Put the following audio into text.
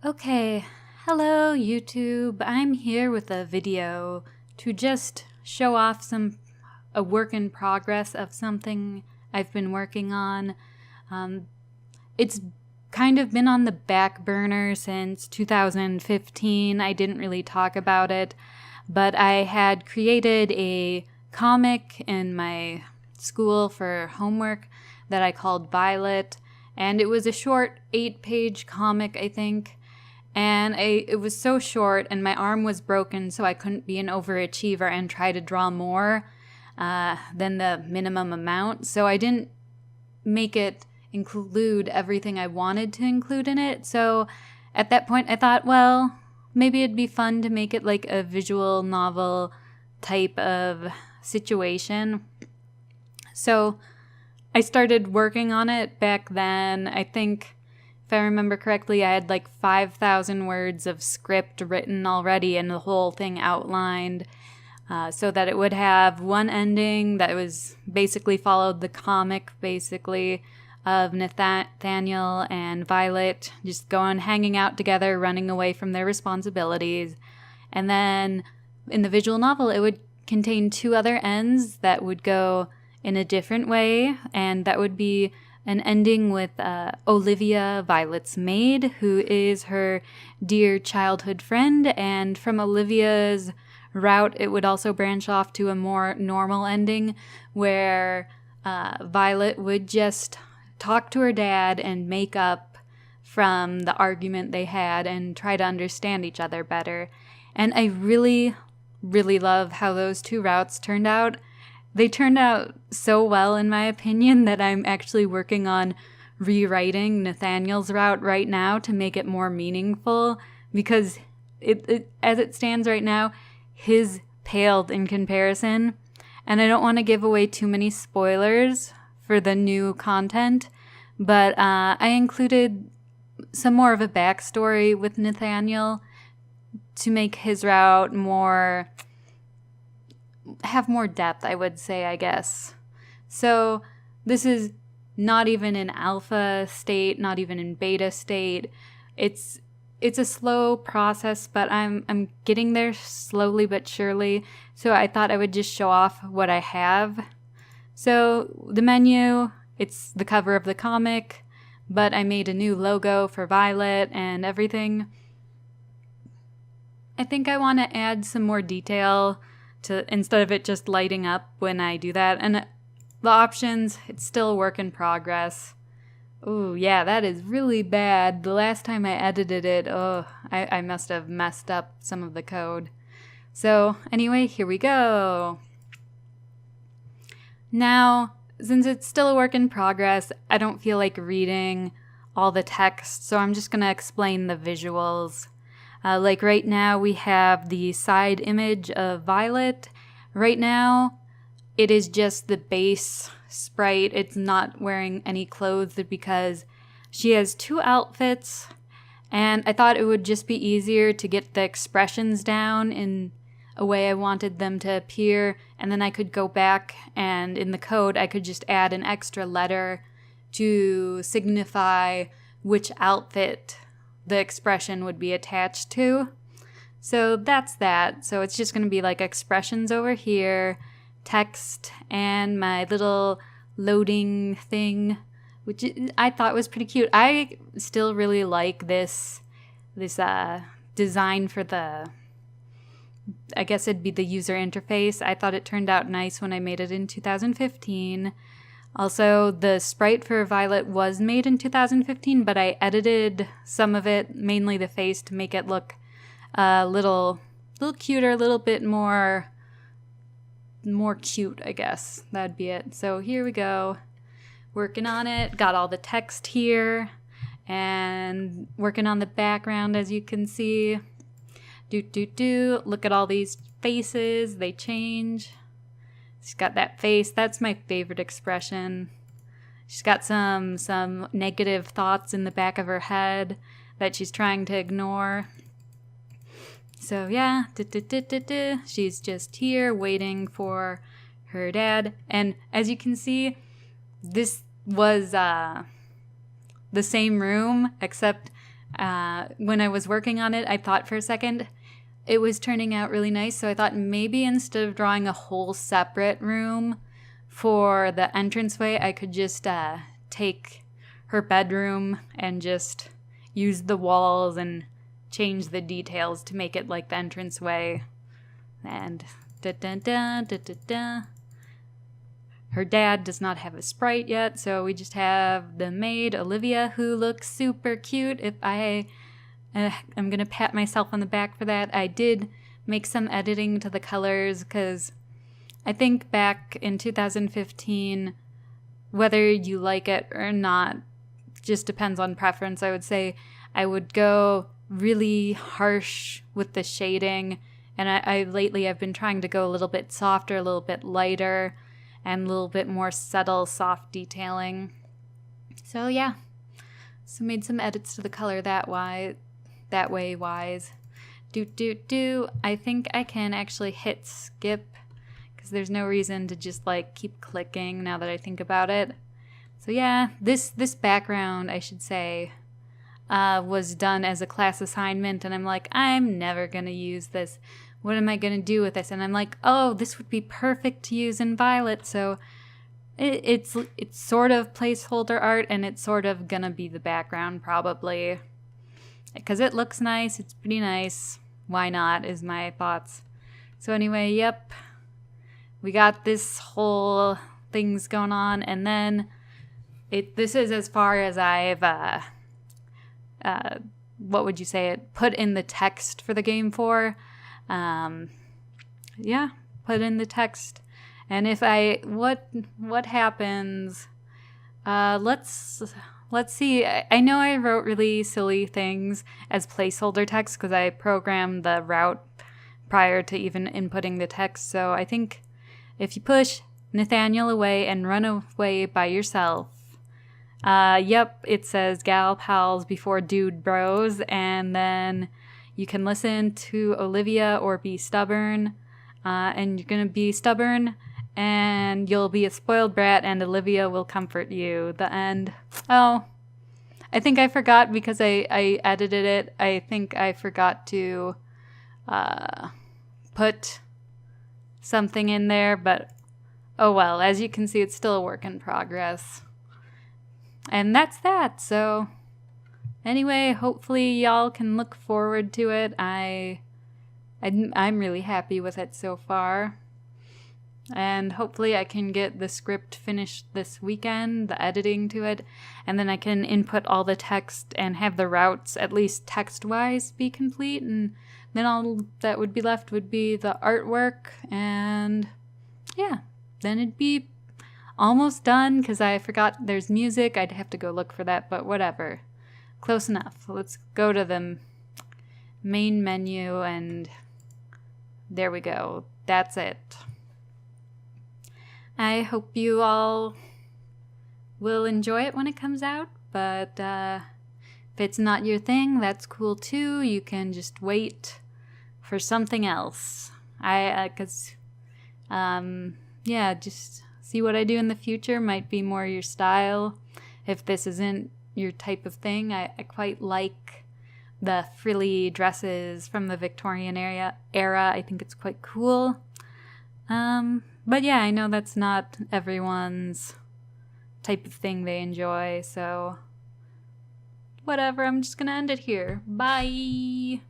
Okay, hello YouTube. I'm here with a video to just show off a work in progress of something I've been working on. It's kind of been on the back burner since 2015. I didn't really talk about it, but I had created a comic in my school for homework that I called Violet, and it was a short 8-page comic, I think. And it was so short, and my arm was broken, so I couldn't be an overachiever and try to draw more than the minimum amount. So I didn't make it include everything I wanted to include in it. So at that point, I thought, well, maybe it'd be fun to make it like a visual novel type of situation. So I started working on it back then. I think, if I remember correctly, I had like 5,000 words of script written already and the whole thing outlined so that it would have one ending that was basically followed the comic, basically, of Nathaniel and Violet just going, hanging out together, running away from their responsibilities. And then in the visual novel, it would contain 2 other ends that would go in a different way, and that would be an ending with Olivia, Violet's maid, who is her dear childhood friend, and from Olivia's route, it would also branch off to a more normal ending where Violet would just talk to her dad and make up from the argument they had and try to understand each other better. And I really, really love how those 2 routes turned out. They turned out so well, in my opinion, that I'm actually working on rewriting Nathaniel's route right now to make it more meaningful, because as it stands right now, his paled in comparison. And I don't want to give away too many spoilers for the new content, but I included some more of a backstory with Nathaniel to make his route have more depth, I would say, I guess. So this is not even in alpha state, not even in beta state. It's a slow process, but I'm getting there slowly but surely. So I thought I would just show off what I have. So the menu, it's the cover of the comic, but I made a new logo for Violet and everything. I think I want to add some more detail instead of it just lighting up when I do that. And the options, it's still a work in progress. Ooh, yeah, that is really bad. The last time I edited it, I must have messed up some of the code. So anyway, here we go. Now, since it's still a work in progress, I don't feel like reading all the text, so I'm just going to explain the visuals. Like right now, we have the side image of Violet. Right now, it is just the base sprite. It's not wearing any clothes because she has 2 outfits, and I thought it would just be easier to get the expressions down in a way I wanted them to appear, and then I could go back and in the code, I could just add an extra letter to signify which outfit the expression would be attached to. So that's that. So it's just going to be like expressions over here, text, and my little loading thing, which I thought was pretty cute. I still really like this design for I guess it'd be the user interface. I thought it turned out nice when I made it in 2015. Also, the sprite for Violet was made in 2015, but I edited some of it, mainly the face, to make it look a little cuter, a little bit more cute, I guess. That'd be it. So here we go. Working on it. Got all the text here. And working on the background, as you can see. Look at all these faces. They change. She's got that face. That's my favorite expression. She's got some negative thoughts in the back of her head that she's trying to ignore. So yeah, she's just here waiting for her dad. And as you can see, this was the same room, except when I was working on it, I thought for a second it was turning out really nice. So I thought maybe instead of drawing a whole separate room for the entranceway, I could just take her bedroom and just use the walls and change the details to make it like the entranceway. And her dad does not have a sprite yet, so we just have the maid, Olivia, who looks super cute. If I'm going to pat myself on the back for that. I did make some editing to the colors because I think back in 2015, whether you like it or not, just depends on preference. I would say I would go really harsh with the shading, and I lately I've been trying to go a little bit softer, a little bit lighter, and a little bit more subtle, soft detailing. So yeah, so made some edits to the color that way wise. I think I can actually hit skip because there's no reason to just like keep clicking now that I think about it. So yeah, this background, I should say, was done as a class assignment, and I'm like, I'm never gonna use this. What am I gonna do with this? And I'm like, oh, this would be perfect to use in Violet. So it's sort of placeholder art, and it's sort of gonna be the background probably. Because it looks nice, it's pretty nice. Why not, is my thoughts. So anyway, yep. We got this whole things going on, and then this is as far as I've, what would you say it, put in the text for the game for. Yeah, put in the text. And if what happens, let's see. I know I wrote really silly things as placeholder text because I programmed the route prior to even inputting the text. So I think if you push Nathaniel away and run away by yourself, yep, it says gal pals before dude bros, and then you can listen to Olivia or be stubborn, and you're gonna be stubborn, and you'll be a spoiled brat, and Olivia will comfort you. The end. Oh, I think I forgot because I edited it. I think I forgot to put something in there, but oh well. As you can see, it's still a work in progress. And that's that. So anyway, hopefully y'all can look forward to it. I'm really happy with it so far. And hopefully I can get the script finished this weekend, the editing to it, and then I can input all the text and have the routes, at least text-wise, be complete. And then all that would be left would be the artwork, and yeah, then it'd be almost done because I forgot there's music. I'd have to go look for that, but whatever. Close enough. Let's go to the main menu, and there we go. That's it. I hope you all will enjoy it when it comes out, but if it's not your thing, that's cool too. You can just wait for something else. Yeah, just see what I do in the future. Might be more your style. If this isn't your type of thing, I quite like the frilly dresses from the Victorian era. I think it's quite cool. But yeah, I know that's not everyone's type of thing they enjoy, so whatever, I'm just gonna end it here. Bye!